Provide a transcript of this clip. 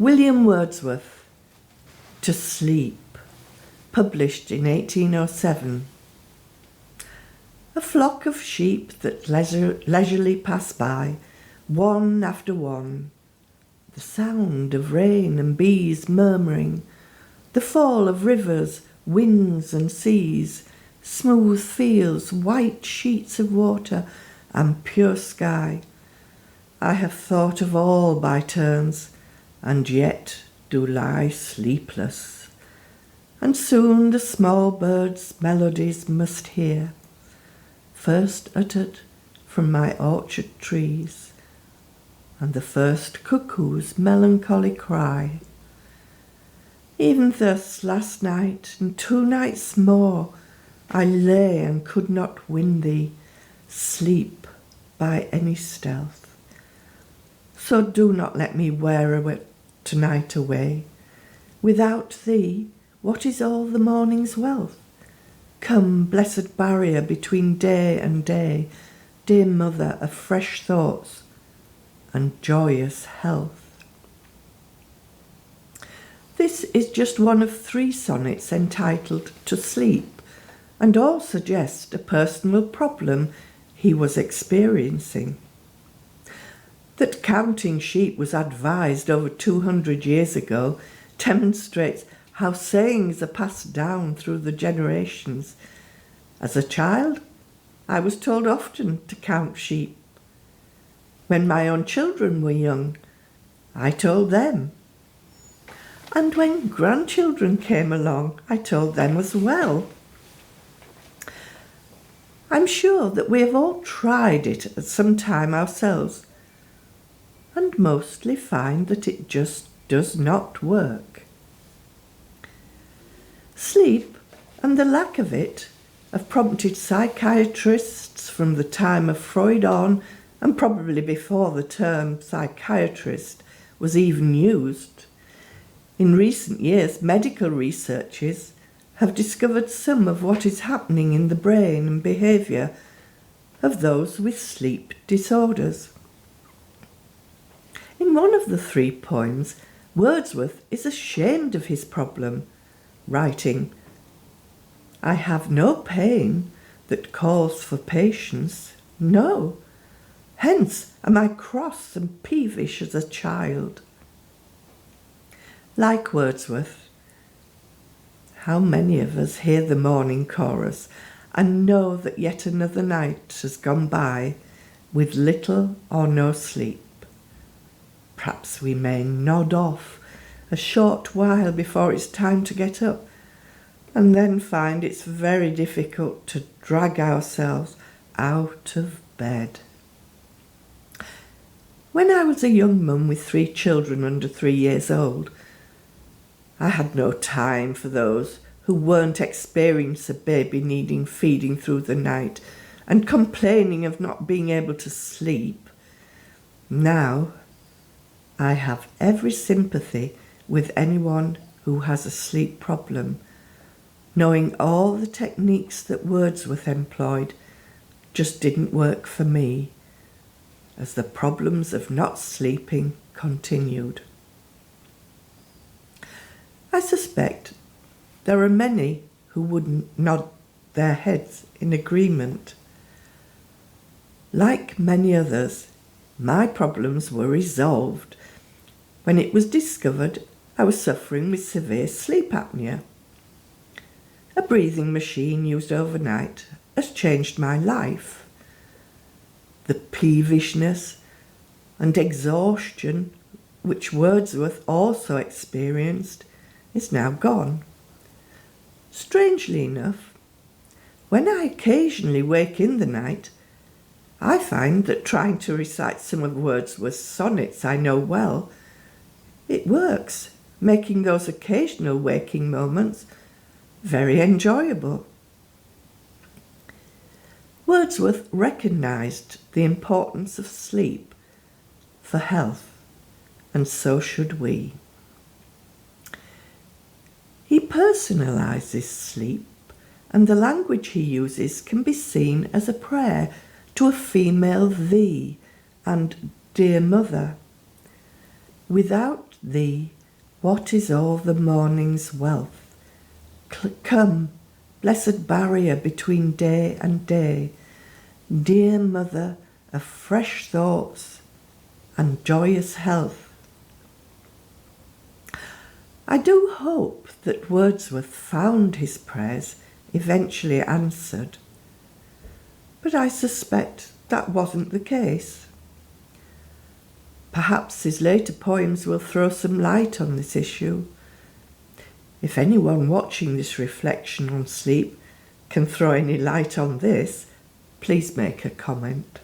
William Wordsworth, To Sleep, published in 1807. A flock of sheep that leisurely pass by, one after one, the sound of rain and bees murmuring, the fall of rivers, winds and seas, smooth fields, white sheets of water, and pure sky. I have thought of all by turns, and yet do lie sleepless. And soon the small birds' melodies must hear, first uttered from my orchard trees, and the first cuckoo's melancholy cry. Even thus last night and 2 nights more I lay and could not win thee, sleep, by any stealth. So do not let me wear tonight away. Without thee, what is all the morning's wealth? Come, blessed barrier between day and day, dear mother of fresh thoughts and joyous health. This is just one of 3 sonnets entitled To Sleep, and all suggest a personal problem he was experiencing. That counting sheep was advised over 200 years ago demonstrates how sayings are passed down through the generations. As a child, I was told often to count sheep. When my own children were young, I told them. And when grandchildren came along, I told them as well. I'm sure that we have all tried it at some time ourselves, and mostly find that it just does not work. Sleep, and the lack of it, have prompted psychiatrists from the time of Freud on, and probably before the term psychiatrist was even used. In recent years, medical researchers have discovered some of what is happening in the brain and behaviour of those with sleep disorders. In one of the 3 poems, Wordsworth is ashamed of his problem, writing, I have no pain that calls for patience, no, hence am I cross and peevish as a child. Like Wordsworth, how many of us hear the morning chorus and know that yet another night has gone by with little or no sleep? Perhaps we may nod off a short while before it's time to get up, and then find it's very difficult to drag ourselves out of bed. When I was a young mum with 3 children under 3 years old, I had no time for those who weren't experiencing a baby needing feeding through the night and complaining of not being able to sleep. Now, I have every sympathy with anyone who has a sleep problem, knowing all the techniques that Wordsworth employed just didn't work for me, as the problems of not sleeping continued. I suspect there are many who wouldn't nod their heads in agreement. Like many others, my problems were resolved when it was discovered I was suffering with severe sleep apnea. A breathing machine used overnight has changed my life. The peevishness and exhaustion which Wordsworth also experienced is now gone. Strangely enough, when I occasionally wake in the night, I find that trying to recite some of Wordsworth's sonnets I know well, it works, making those occasional waking moments very enjoyable. Wordsworth recognised the importance of sleep for health, and so should we. He personalises sleep, and the language he uses can be seen as a prayer to a female thee and dear mother. Without thee, what is all the morning's wealth? Come, blessed barrier between day and day, dear mother of fresh thoughts and joyous health. I do hope that Wordsworth found his prayers eventually answered, but I suspect that wasn't the case. Perhaps his later poems will throw some light on this issue. If anyone watching this reflection on sleep can throw any light on this, please make a comment.